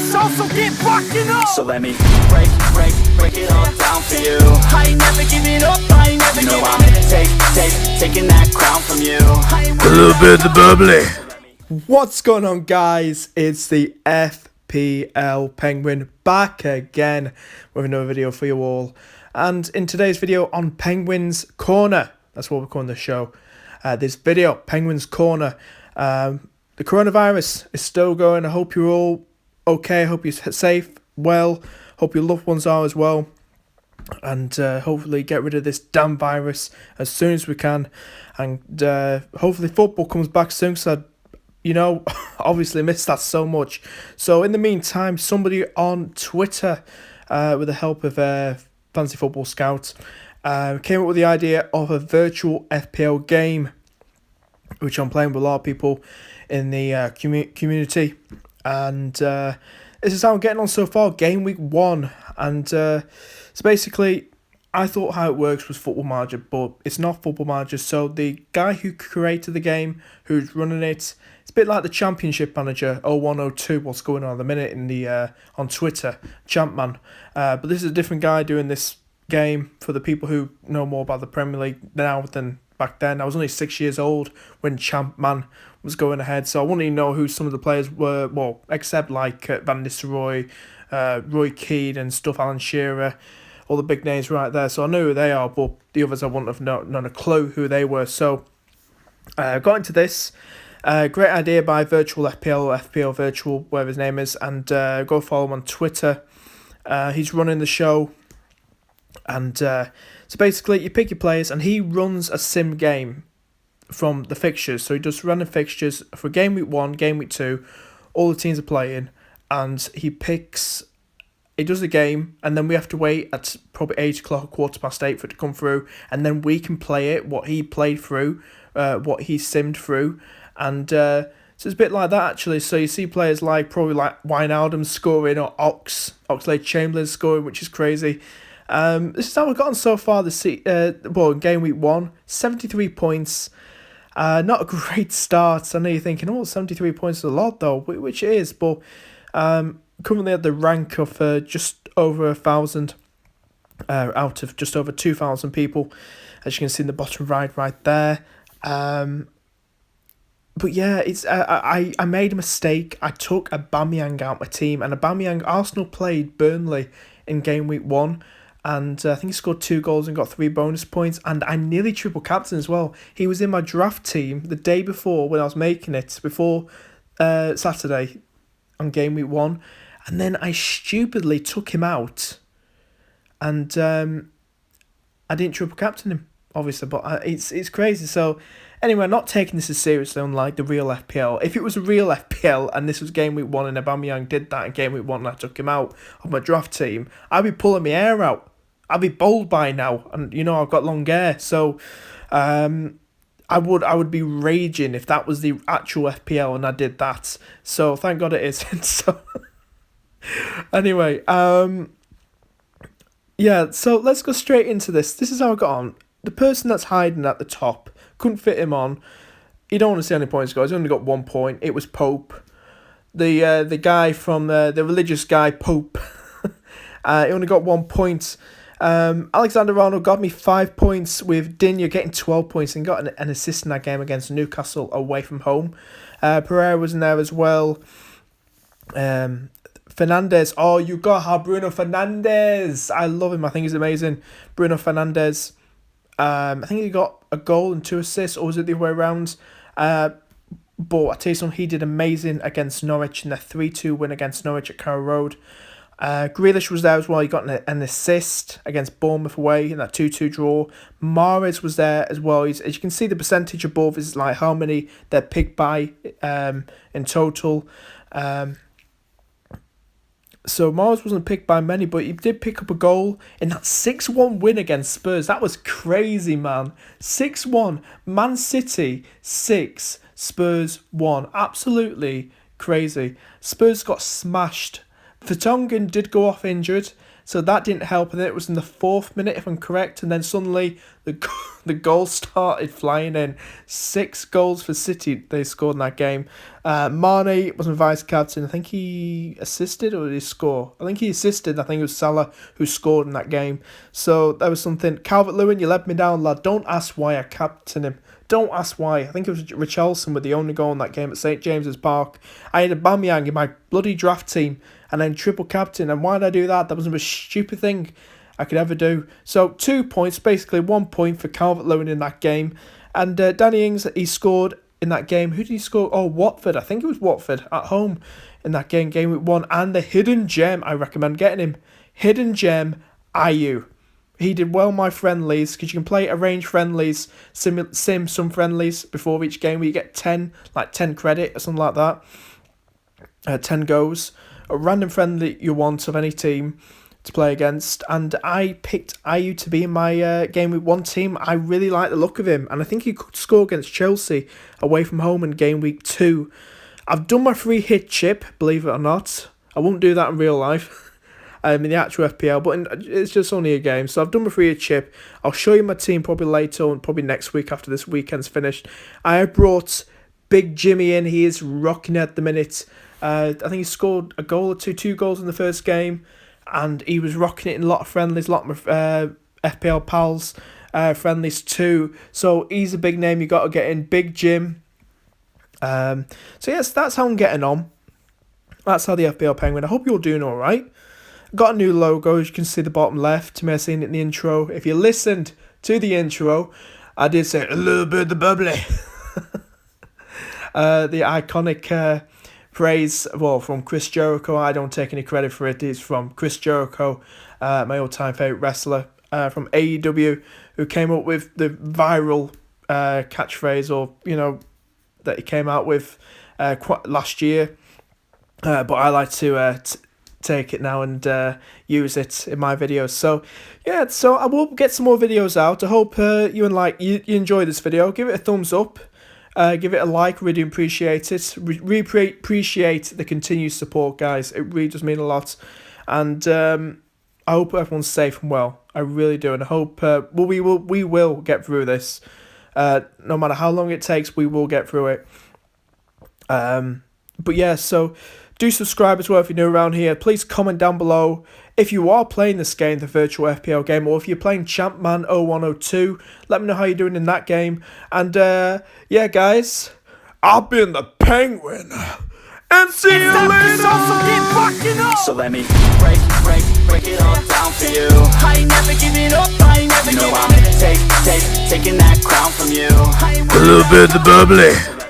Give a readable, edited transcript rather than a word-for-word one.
show, so get rocking up. So let me break it all down for you. I ain't never giving up, I ain't never giving up. Taking that crown from you. A little bit of the bubbly. What's going on, guys? It's the FPL Penguin back again with another video for you all. And in today's video on Penguin's Corner, that's what we're calling the show. This video, Penguin's Corner. The coronavirus is still going. I hope you're all okay. I hope you're safe, well. Hope your loved ones are as well. And hopefully get rid of this damn virus as soon as we can. And hopefully football comes back soon, because obviously miss that so much. So in the meantime, somebody on Twitter, with the help of Fantasy Football Scout, came up with the idea of a virtual FPL game, which I'm playing with a lot of people in the community. And this is how I'm getting on so far, game week 1. And so basically, I thought how it works was Football Manager, but it's not Football Manager. So the guy who created the game, who's running it, it's a bit like the Championship Manager 0102, what's going on at the minute in the on Twitter, Champman. But this is a different guy doing this game for the people who know more about the Premier League now than back then. I was only 6 years old when Champman was going ahead, so I wouldn't even know who some of the players were, well, except like Van Nistelrooy, Roy Keane and stuff, Alan Shearer, all the big names right there. So I know who they are, but the others I wouldn't have known a clue who they were. So got into this. Great idea by Virtual FPL or FPL Virtual, whatever his name is, and go follow him on Twitter. He's running the show. And so basically you pick your players, and he runs a sim game from the fixtures. So he does random fixtures for game week 1, game week 2, all the teams are playing, and he does the game, and then we have to wait at probably 8 o'clock, 8:15 for it to come through, and then we can play it, what he played through, what he simmed through. And so it's a bit like that, actually. So you see players probably like Wijnaldum scoring, or Oxlade-Chamberlain scoring, which is crazy. This is how we've gotten so far in game week 1, 73 points. Not a great start. I know you're thinking, 73 points is a lot though, which it is, but currently at the rank of just over 1,000 out of just over 2,000 people, as you can see in the bottom right there. But yeah, it's I made a mistake. I took Aubameyang out my team, and Arsenal played Burnley in game week 1. And I think he scored 2 goals and got 3 bonus points. And I nearly triple captain as well. He was in my draft team the day before when I was making it, before Saturday on game week 1. And then I stupidly took him out. And I didn't triple captain him, obviously. But it's crazy. So anyway, I'm not taking this as seriously unlike the real FPL. If it was a real FPL and this was game week 1 and Aubameyang did that in game week 1 and I took him out of my draft team, I'd be pulling my hair out. I'd be bald by now, and I've got long hair, so I would be raging if that was the actual FPL and I did that. So thank God it isn't. So anyway, yeah. So let's go straight into this. This is how I got on. The person that's hiding at the top, couldn't fit him on. You don't want to see any points, guys. He only got 1 point. It was Pope, the guy from the religious guy Pope. He only got 1 point. Alexander-Arnold got me 5 points, with Digne getting 12 points and got an assist in that game against Newcastle away from home. Pereira was in there as well. Fernandes, you got Bruno Fernandes. I love him. I think he's amazing. Bruno Fernandes. I think he got a goal and 2 assists, or was it the other way around? But I tell you something, he did amazing against Norwich in the 3-2 win against Norwich at Carrow Road. Grealish was there as well. He got an assist against Bournemouth away in that 2-2 draw. Mahrez was there as well. As you can see, the percentage above is like how many they're picked by in total. So Mahrez wasn't picked by many, but he did pick up a goal in that 6-1 win against Spurs. That was crazy, man. 6-1. Man City 6, Spurs 1. Absolutely crazy. Spurs got smashed. Vertonghen did go off injured. so that didn't help. And then it was in the 4th minute, if I'm correct, and then suddenly the goal started flying in. 6 goals for City they scored in that game. Mane was my vice captain. I think he assisted, or did he score? I think he assisted. I think it was Salah who scored in that game. So that was something. Calvert-Lewin, you let me down, lad. Don't ask why I captained him. Don't ask why. I think it was Richarlison with the only goal in that game at St James's Park. I had Aubameyang in my bloody draft team and then triple captain. And why did I do that? That was the most stupid thing I could ever do. So 2 points, basically 1 point for Calvert-Lewin in that game. And Danny Ings, he scored in that game. Who did he score? Oh, Watford. I think it was Watford at home in that game, game week 1. And the hidden gem, I recommend getting him. Hidden gem, Ayew. He did well my friendlies, because you can play arrange friendlies, sim some friendlies before each game where you get 10 credit or something like that. 10 goes. A random friendly you want of any team to play against. And I picked Ayew to be in my game week 1 team. I really like the look of him. And I think he could score against Chelsea away from home in game week 2. I've done my free hit chip, believe it or not. I won't do that in real life. In the actual FPL, but it's just only a game. So I've done my free chip. I'll show you my team probably later and probably next week after this weekend's finished. I have brought Big Jimmy in. He is rocking at the minute. I think he scored a goal or two goals in the first game, and he was rocking it in a lot of friendlies, a lot of FPL pals friendlies too. So he's a big name you got to get in, Big Jim. So yes, that's how I'm getting on. That's how the FPL Penguin. I hope you're doing all right. Got a new logo, as you can see the bottom left. You may have seen it in the intro. If you listened to the intro, I did say a little bit of the bubbly. The iconic phrase, well, from Chris Jericho. I don't take any credit for it. It's from Chris Jericho, my all-time favourite wrestler from AEW, who came up with the viral catchphrase, or, that he came out with last year. But I like to take it now and use it in my videos. So yeah, so I will get some more videos out. I hope you enjoy this video. Give it a thumbs up, give it a like. Really appreciate it. Really appreciate the continued support, guys. It really does mean a lot. And I hope everyone's safe and well. I really do, and I hope we will get through this. No matter how long it takes, we will get through it. But yeah, so do subscribe as well if you're new around here. Please comment down below if you are playing this game, the virtual FPL game, or if you're playing Champman 0102. Let me know how you're doing in that game. And yeah, guys, I've been the Penguin, and see you later. So let me break it all down for you. I ain't never giving up, I ain't never You know giving I'm taking that crown from you. A little bit of the bubbly.